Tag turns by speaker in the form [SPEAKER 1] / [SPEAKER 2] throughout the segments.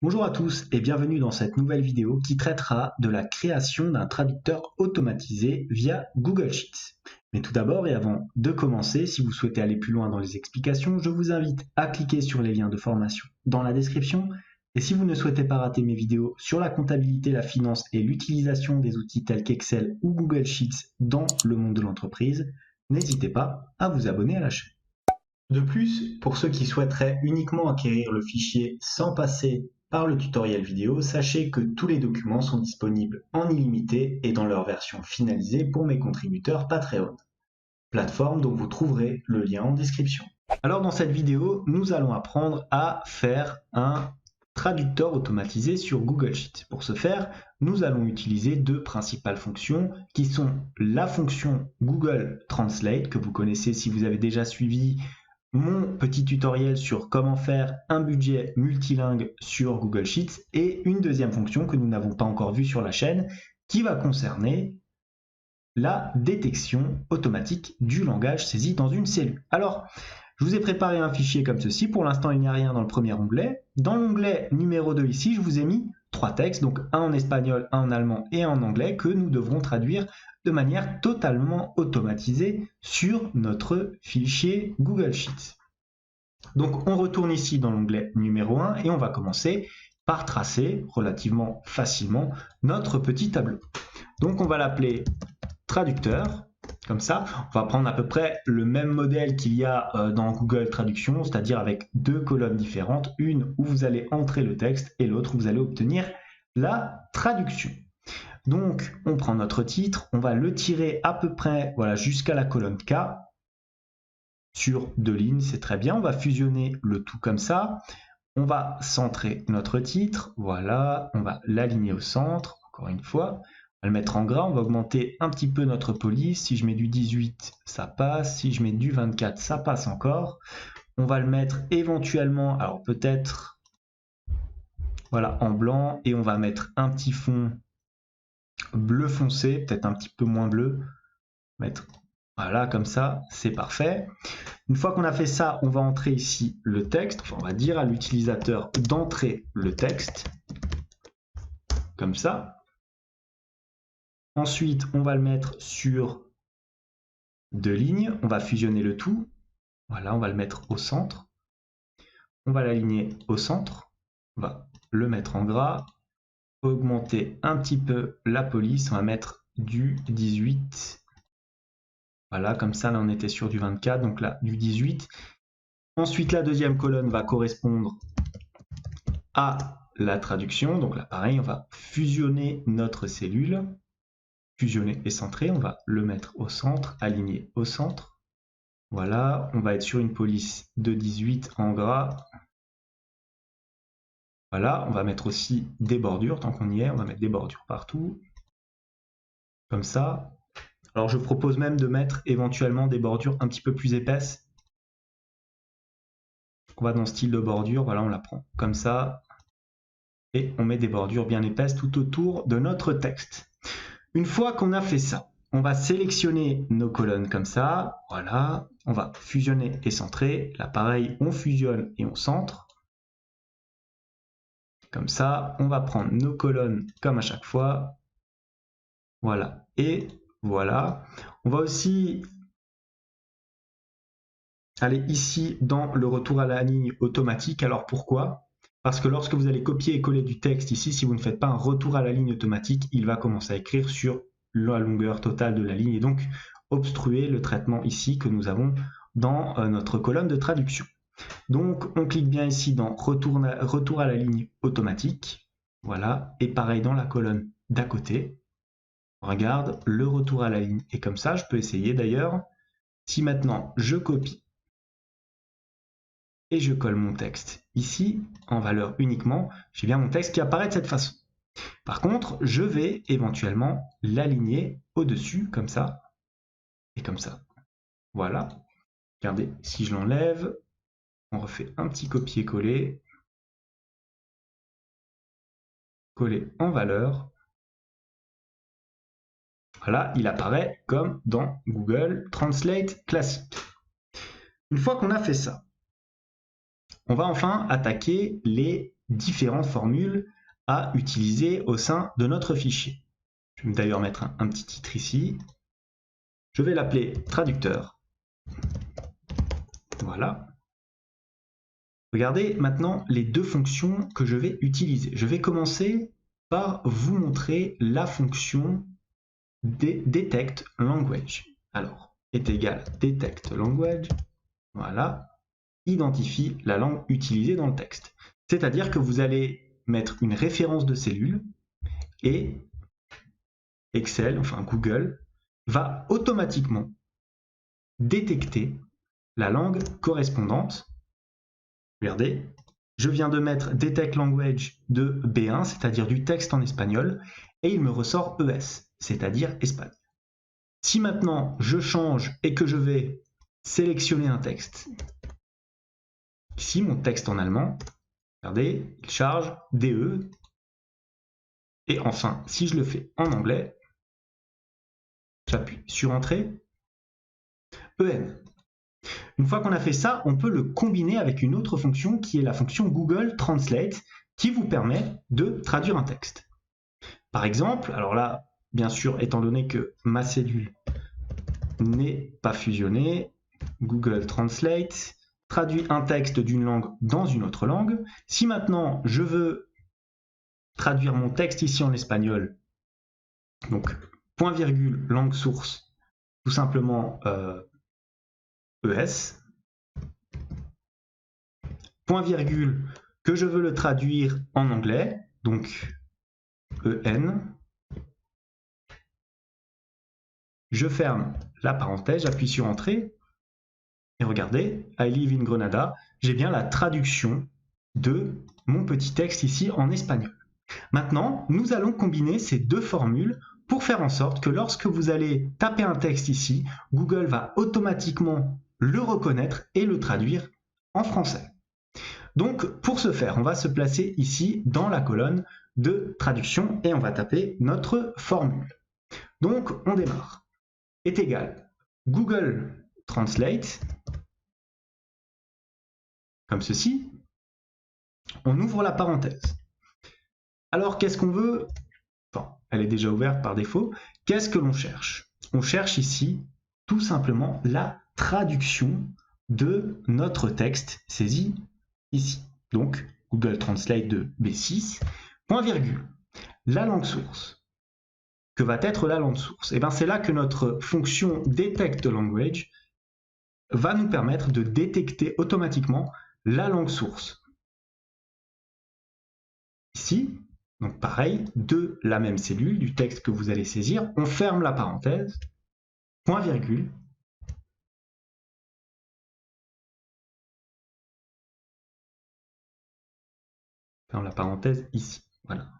[SPEAKER 1] Bonjour à tous et bienvenue dans cette nouvelle vidéo qui traitera de la création d'un traducteur automatisé via Google Sheets. Mais tout d'abord et avant de commencer, si vous souhaitez aller plus loin dans les explications, je vous invite à cliquer sur les liens de formation dans la description. Et si vous ne souhaitez pas rater mes vidéos sur la comptabilité, la finance et l'utilisation des outils tels qu'Excel ou Google Sheets dans le monde de l'entreprise, n'hésitez pas à vous abonner à la chaîne. De plus, pour ceux qui souhaiteraient uniquement acquérir le fichier sans passer par le tutoriel vidéo, sachez que tous les documents sont disponibles en illimité et dans leur version finalisée pour mes contributeurs Patreon, plateforme dont vous trouverez le lien en description. Alors dans cette vidéo, nous allons apprendre à faire un traducteur automatisé sur Google Sheets. Pour ce faire, nous allons utiliser deux principales fonctions qui sont la fonction Google Translate que vous connaissez si vous avez déjà suivi mon petit tutoriel sur comment faire un budget multilingue sur Google Sheets et une deuxième fonction que nous n'avons pas encore vue sur la chaîne qui va concerner la détection automatique du langage saisi dans une cellule. Alors, je vous ai préparé un fichier comme ceci. Pour l'instant, il n'y a rien dans le premier onglet. Dans l'onglet numéro 2 ici, je vous ai mis trois textes, donc un en espagnol, un en allemand et un en anglais que nous devrons traduire de manière totalement automatisée sur notre fichier Google Sheets. Donc on retourne ici dans l'onglet numéro 1 et on va commencer par tracer relativement facilement notre petit tableau. Donc on va l'appeler traducteur, comme ça. On va prendre à peu près le même modèle qu'il y a dans Google Traduction, c'est-à-dire avec deux colonnes différentes, une où vous allez entrer le texte et l'autre où vous allez obtenir la traduction. Donc, on prend notre titre, on va le tirer à peu près voilà, jusqu'à la colonne K, sur deux lignes, c'est très bien. On va fusionner le tout comme ça. On va centrer notre titre, voilà, on va l'aligner au centre, encore une fois. On va le mettre en gras, on va augmenter un petit peu notre police. Si je mets du 18, ça passe. Si je mets du 24, ça passe encore. On va le mettre éventuellement, alors peut-être, voilà, en blanc. Et on va mettre un petit fond bleu foncé, peut-être un petit peu moins bleu. Mettre, voilà, comme ça, c'est parfait. Une fois qu'on a fait ça, on va entrer ici le texte. Enfin, on va dire à l'utilisateur d'entrer le texte, comme ça. Ensuite, on va le mettre sur deux lignes. On va fusionner le tout. Voilà, on va le mettre au centre. On va l'aligner au centre. On va le mettre en gras. Augmenter un petit peu la police. On va mettre du 18. Voilà, comme ça, là, on était sur du 24. Donc là, du 18. Ensuite, la deuxième colonne va correspondre à la traduction. Donc là, pareil, on va fusionner notre cellule. Fusionner et centrer, on va le mettre au centre, aligner au centre. Voilà, on va être sur une police de 18 en gras. Voilà, on va mettre aussi des bordures, tant qu'on y est, on va mettre des bordures partout. Comme ça. Alors je propose même de mettre éventuellement des bordures un petit peu plus épaisses. On va dans le style de bordure, voilà, on la prend comme ça. Et on met des bordures bien épaisses tout autour de notre texte. Une fois qu'on a fait ça, on va sélectionner nos colonnes comme ça, voilà, on va fusionner et centrer. Là, pareil, on fusionne et on centre. Comme ça, on va prendre nos colonnes comme à chaque fois. Voilà, et voilà. On va aussi aller ici dans le retour à la ligne automatique. Alors pourquoi? Parce que lorsque vous allez copier et coller du texte ici, si vous ne faites pas un retour à la ligne automatique, il va commencer à écrire sur la longueur totale de la ligne et donc obstruer le traitement ici que nous avons dans notre colonne de traduction. Donc on clique bien ici dans retour à la ligne automatique, voilà, et pareil dans la colonne d'à côté. On regarde, le retour à la ligne est comme ça, je peux essayer d'ailleurs. Si maintenant je copie et je colle mon texte ici, en valeur uniquement, j'ai bien mon texte qui apparaît de cette façon. Par contre, je vais éventuellement l'aligner au-dessus, comme ça, et comme ça. Voilà. Regardez, si je l'enlève, on refait un petit copier-coller. Coller en valeur. Voilà, il apparaît comme dans Google Translate classique. Une fois qu'on a fait ça, on va enfin attaquer les différentes formules à utiliser au sein de notre fichier. Je vais d'ailleurs mettre un petit titre ici. Je vais l'appeler traducteur. Voilà. Regardez maintenant les deux fonctions que je vais utiliser. Je vais commencer par vous montrer la fonction detect language. Alors, est égal detect language. Voilà. Identifie la langue utilisée dans le texte. C'est-à-dire que vous allez mettre une référence de cellule et Excel, enfin Google, va automatiquement détecter la langue correspondante. Regardez, je viens de mettre detect language de B1, c'est-à-dire du texte en espagnol, et il me ressort ES, c'est-à-dire espagnol. Si maintenant je change et que je vais sélectionner un texte, ici mon texte en allemand, regardez, il charge DE, et enfin, si je le fais en anglais, j'appuie sur Entrée, EN. Une fois qu'on a fait ça, on peut le combiner avec une autre fonction qui est la fonction Google Translate qui vous permet de traduire un texte. Par exemple, alors là, bien sûr, étant donné que ma cellule n'est pas fusionnée, Google Translate traduit un texte d'une langue dans une autre langue. Si maintenant je veux traduire mon texte ici en espagnol, donc point virgule langue source, tout simplement ES, point virgule que je veux le traduire en anglais, donc EN, je ferme la parenthèse, j'appuie sur Entrée, et regardez, I live in Grenada, j'ai bien la traduction de mon petit texte ici en espagnol. Maintenant, nous allons combiner ces deux formules pour faire en sorte que lorsque vous allez taper un texte ici, Google va automatiquement le reconnaître et le traduire en français. Donc, pour ce faire, on va se placer ici dans la colonne de traduction et on va taper notre formule. Donc, on démarre. Est égal Google Translate, comme ceci. On ouvre la parenthèse. Alors, qu'est-ce qu'on veut? Enfin, elle est déjà ouverte par défaut. Qu'est-ce que l'on cherche? On cherche ici, tout simplement, la traduction de notre texte saisi ici. Donc, Google Translate de B6, point virgule. La langue source. Que va être la langue source? Et bien, c'est là que notre fonction detect language va nous permettre de détecter automatiquement la langue source. Ici, donc pareil, de la même cellule, du texte que vous allez saisir, on ferme la parenthèse, point virgule, ferme la parenthèse ici, voilà.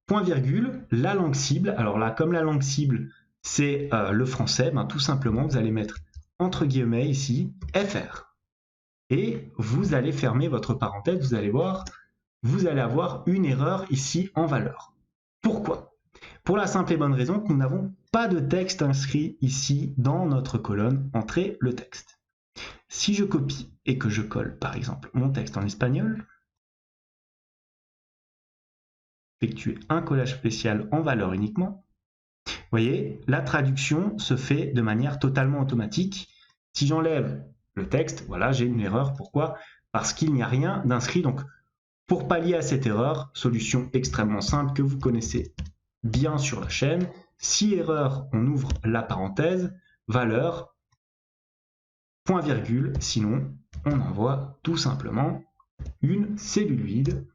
[SPEAKER 1] Point virgule, la langue cible, alors là, comme la langue cible, c'est le français, ben, tout simplement, vous allez mettre entre guillemets ici, FR. Et vous allez fermer votre parenthèse, vous allez voir, vous allez avoir une erreur ici en valeur. Pourquoi? Pour la simple et bonne raison que nous n'avons pas de texte inscrit ici dans notre colonne Entrée le texte. Si je copie et que je colle par exemple mon texte en espagnol, effectuer un collage spécial en valeur uniquement, vous voyez, la traduction se fait de manière totalement automatique. Si j'enlève le texte, voilà, j'ai une erreur. Pourquoi? Parce qu'il n'y a rien d'inscrit. Donc, pour pallier à cette erreur, solution extrêmement simple que vous connaissez bien sur la chaîne. Si erreur, on ouvre la parenthèse, valeur, point virgule, sinon on envoie tout simplement une cellule vide.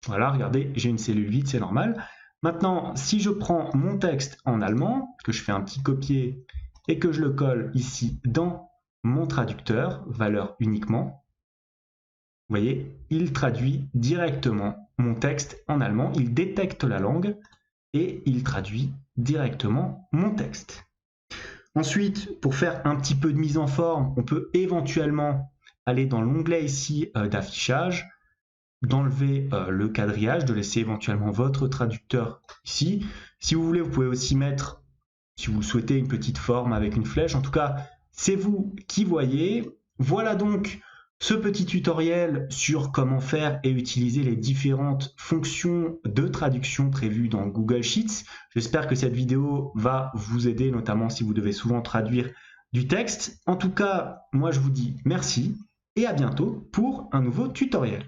[SPEAKER 1] Voilà, regardez, j'ai une cellule vide, c'est normal. Maintenant, si je prends mon texte en allemand, que je fais un petit copier et que je le colle ici dans mon traducteur, valeur uniquement, vous voyez, il traduit directement mon texte en allemand, il détecte la langue et il traduit directement mon texte. Ensuite, pour faire un petit peu de mise en forme, on peut éventuellement aller dans l'onglet ici d'affichage, d'enlever le quadrillage, de laisser éventuellement votre traducteur ici. Si vous voulez, vous pouvez aussi mettre, si vous le souhaitez, une petite forme avec une flèche. En tout cas, c'est vous qui voyez. Voilà donc ce petit tutoriel sur comment faire et utiliser les différentes fonctions de traduction prévues dans Google Sheets. J'espère que cette vidéo va vous aider, notamment si vous devez souvent traduire du texte. En tout cas, moi je vous dis merci et à bientôt pour un nouveau tutoriel.